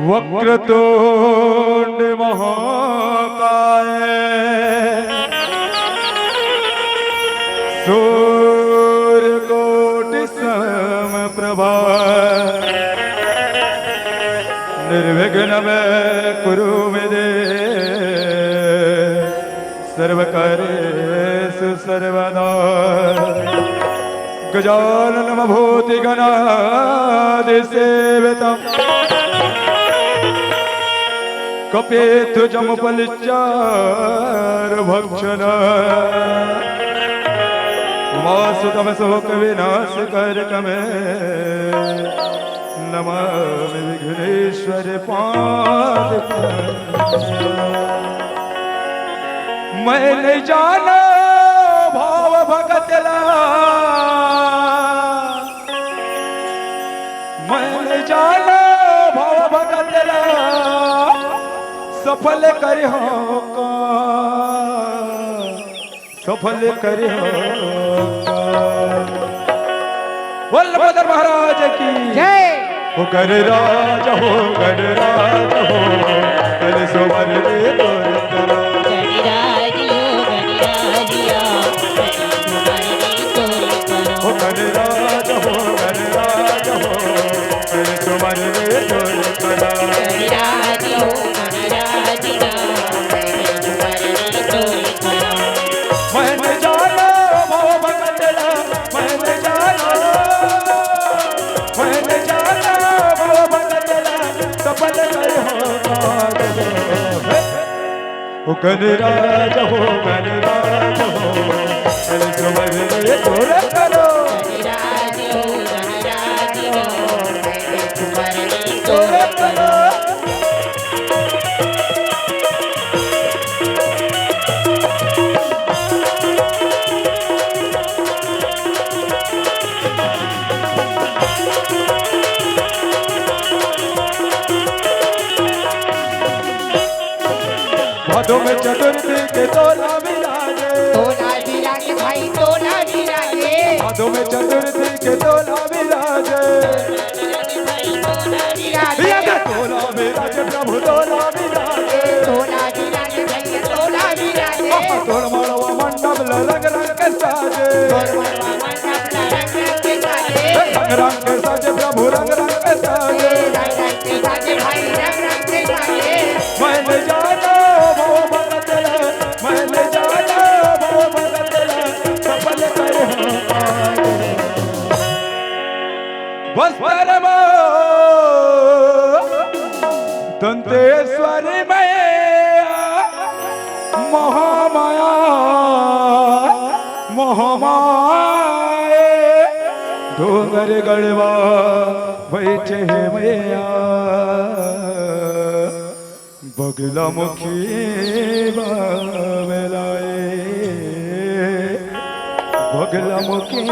वक्रतुंड महाकाय सूर्यकोटि समप्रभा निर्विघ्नं कुरु मे देव सर्वकार्येषु सर्वदा गजाननं भूतिगणादिसेवितं कपित्थुजमुपलिच्चारुभक्षण उमासुतं शोकविनाशकारकमे नमामि विघ्नेश्वर मैं नहीं जाना भाव भगतला मैं नहीं जाना भाव भगतला सफल करी हो सफल करी हो बलभद्र महाराज की जय हो गणराज हो गणराज हो कल सोमर रे तोर करो हो गणराज हो गणराज हो कल सोमर रे तोर करो मैंने जाना भाव भगतला मैंने जाना भाव भगतला सफल कर हो गणराज हो गणराज हो कल सोमर रे तोर करो तोर करो भादों में चतुर्थी के तोला विराजे भाई तोला विराजे भादों में चतुर्थी के तोला विराजे तोला विराजे प्रभु तोला विराजे तोड़ माड़वा मंडप रंग रंग के साजे रंग रंग के साजे प्रभु रंग रंग के साजे मैंने जाना भाव भगतला मैंने जाना भाव भगतला सफल कर बस परमा दंतेश्वरी में महामाया महामाए डोंगर गढ़वा बैठे मैया बगला मुखी बाबलाए बगला मुखी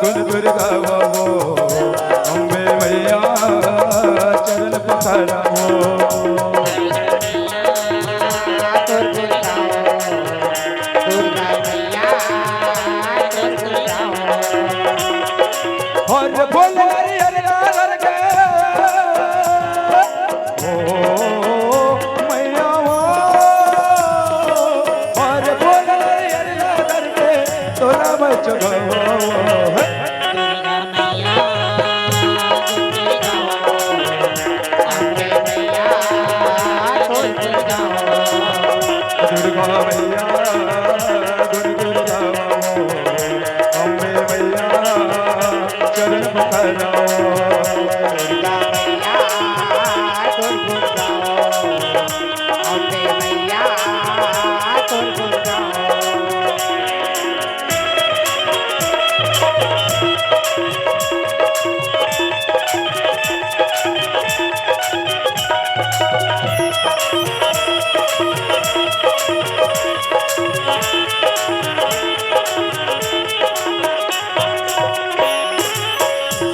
दुर्गा बाबो अम्बे मैया चरण पखाराओ और बोल हरि हर के ओ मैया और बोल हरि हर के तोरा बचगो दुर्गा मैया दुर्गा अम्बे मैया चरण पखाराओ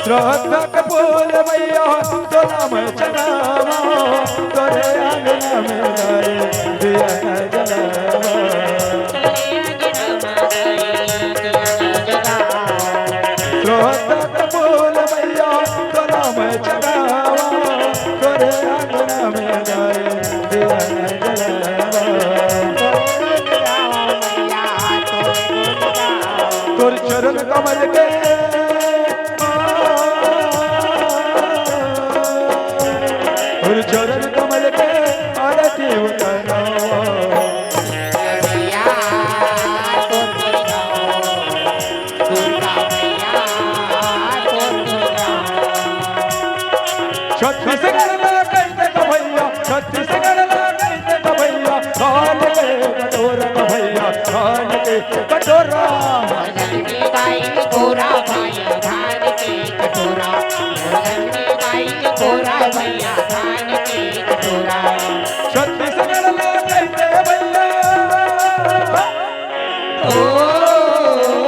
श्रद्धा कपूर भैया तोला मैं चढ़ावा तोरे आंगना में गाए दिया न जलावा श्रद्धा कपूर भैया तोला मैं चढ़ावा तोरे आंगना में गाए दिया न जलावा तोर चरण कमल के चरण कमल के आरती उतारो छत्तीसगढ़ में कहते भैया छत्तीसगढ़ में कहते भैया खान के कटोरा भैया खान के कटोरा कोरा भैया धान के कटोरा कोरा भैया धान के कटोरा छत्तीसगढ़ में कहते भैया ओ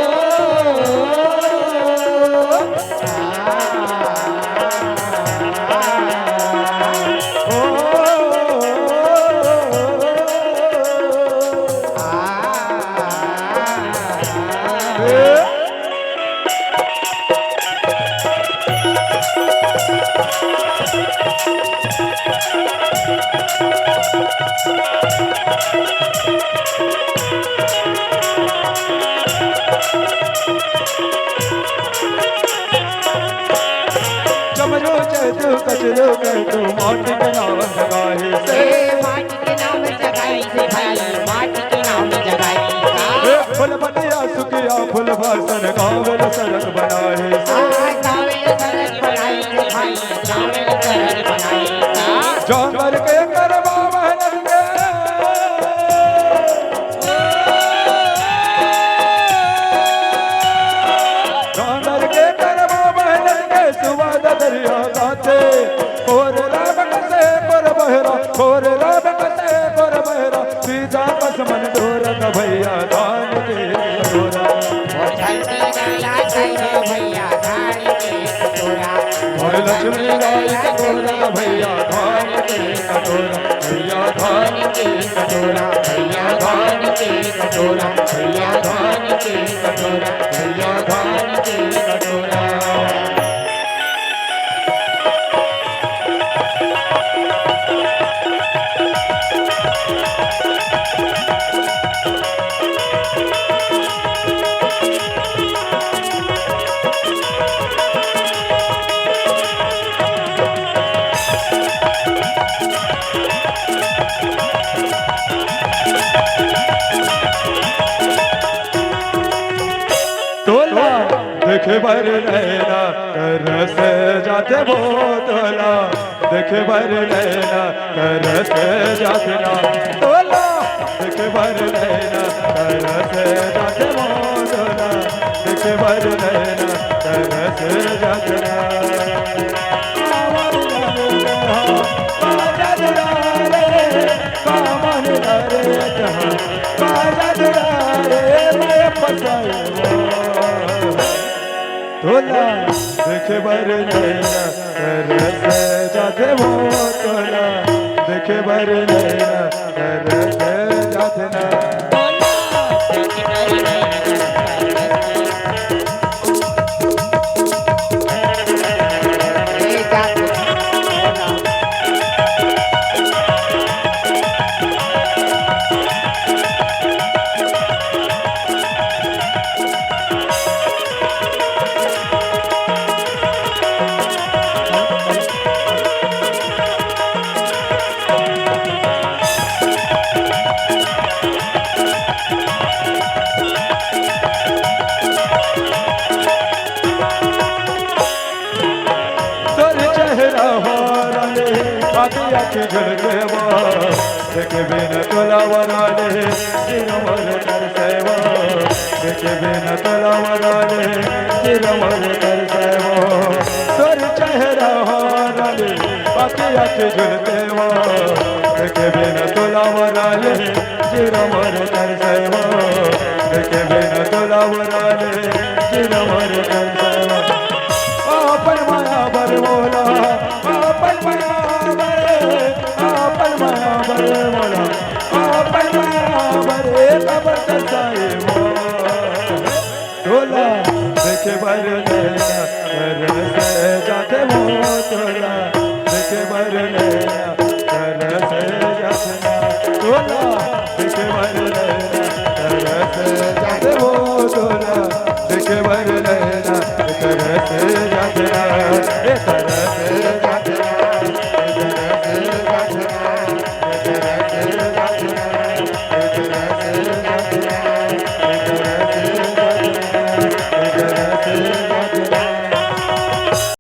चमरो चैतु कचरो कहतु माटी के नाम जगाए से माटी के नाम जगाई से भाई माटी के नाम जगाई फूल बतिया सुखिया फूल भाषण गावल सड़क बनाए गावल सड़क बनाई से भाई गावल सड़क बनाई जानवर के करवा महलन के जानवर के करवा महलन के सुवाद दरिया गाते और रावण से पर बहरा और रावण से पर बहरा सीधा बस मन डोर का भैया धान के कटोरा और धरती गया भैया धान के कटोरा और लक्ष्मी लाई कटोरा भैया धान के कटोरा भैया धान के कटोरा भैया धान के कटोरा भैया धान के कटोरा भैया धान के कटोरा तोला देखे बर नैना कर से जाते वो तोला देखे बर नैना कर से जाते ना तोला देखे बर नैना कर से जाते वो तोला देखे बर नैना कर से जाते ना तोला देखे बर नैना कर से जाते वो तोला देखे बर नैना कर से जाते ना बातिया की झलके देखे बिन तोला वराले चिरमर कर सेवा देखे बिन तोला वराले चिरमर कर सेवा तोर चेहरा हाराले बातिया की झलके देखे बिना तोला मराले जीरा मर